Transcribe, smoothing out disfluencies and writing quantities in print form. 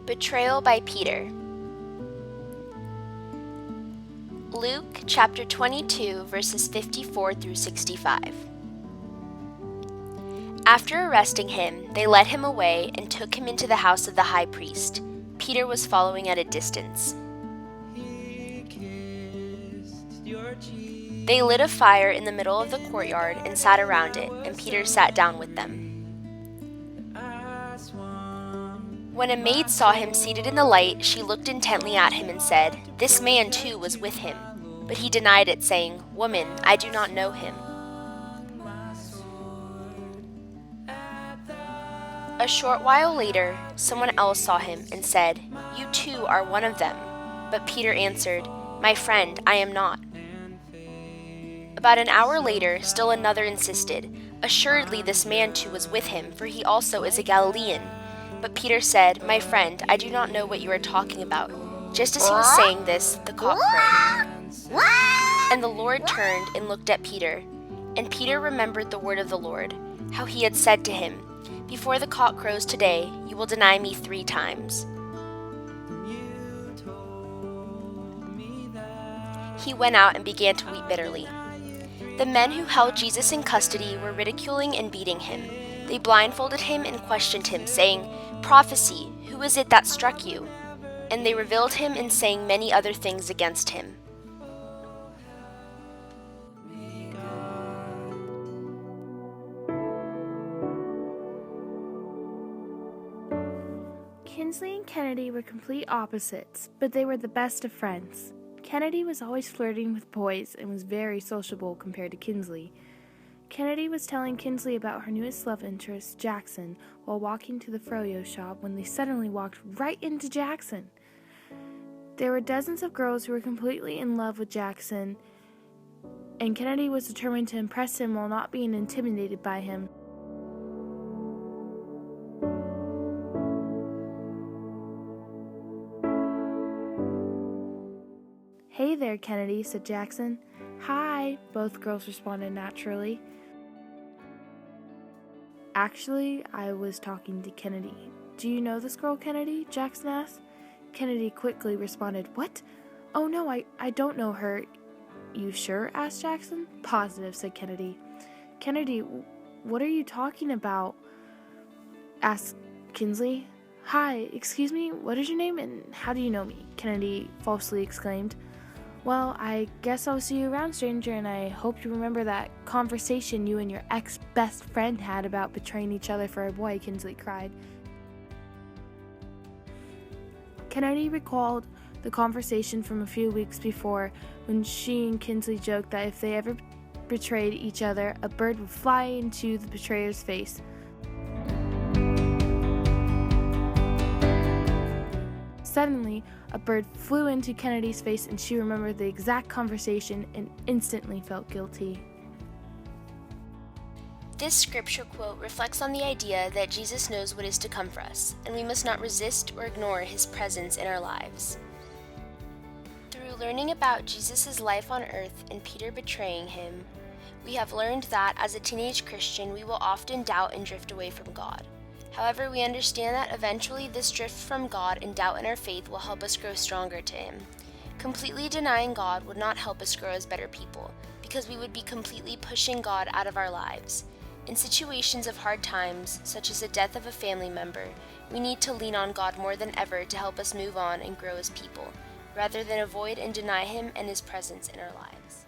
Betrayal by Peter. Luke chapter 22, verses 54 through 65. After arresting him, they led him away and took him into the house of the high priest. Peter was following at a distance. They lit a fire in the middle of the courtyard and sat around it, and Peter sat down with them. When a maid saw him seated in the light, she looked intently at him and said, "This man too was with him." But he denied it, saying, "Woman, I do not know him." A short while later, someone else saw him and said, "You too are one of them." But Peter answered, "My friend, I am not." About an hour later, still another insisted, "Assuredly this man too was with him, for he also is a Galilean." But Peter said, "My friend, I do not know what you are talking about." Just as he was saying this, the cock crowed. And the Lord turned and looked at Peter. And Peter remembered the word of the Lord, how he had said to him, "Before the cock crows today, you will deny me 3 times." He went out and began to weep bitterly. The men who held Jesus in custody were ridiculing and beating him. They blindfolded him and questioned him, saying, "Prophesy, who is it that struck you?" And they reviled him and saying many other things against him. Kinsley and Kennedy were complete opposites, but they were the best of friends. Kennedy was always flirting with boys and was very sociable compared to Kinsley. Kennedy was telling Kinsley about her newest love interest, Jackson, while walking to the froyo shop when they suddenly walked right into Jackson. There were dozens of girls who were completely in love with Jackson, and Kennedy was determined to impress him while not being intimidated by him. "Hey there, Kennedy," said Jackson. "Hi," both girls responded naturally. "Actually, I was talking to Kennedy. Do you know this girl, Kennedy?" Jackson asked. Kennedy quickly responded, "What? Oh no, I don't know her." "You sure?" asked Jackson. "Positive," said Kennedy. "Kennedy, what are you talking about?" asked Kinsley. "Hi, excuse me, what is your name and how do you know me?" Kennedy falsely exclaimed. "Well, I guess I'll see you around, stranger, and I hope you remember that conversation you and your ex-best friend had about betraying each other for a boy," Kinsley cried. Kennedy recalled the conversation from a few weeks before when she and Kinsley joked that if they ever betrayed each other, a bird would fly into the betrayer's face. Suddenly, a bird flew into Kennedy's face and she remembered the exact conversation and instantly felt guilty. This scripture quote reflects on the idea that Jesus knows what is to come for us, and we must not resist or ignore his presence in our lives. Through learning about Jesus' life on earth and Peter betraying him, we have learned that as a teenage Christian, we will often doubt and drift away from God. However, we understand that eventually this drift from God and doubt in our faith will help us grow stronger to him. Completely denying God would not help us grow as better people, because we would be completely pushing God out of our lives. In situations of hard times, such as the death of a family member, we need to lean on God more than ever to help us move on and grow as people, rather than avoid and deny him and his presence in our lives.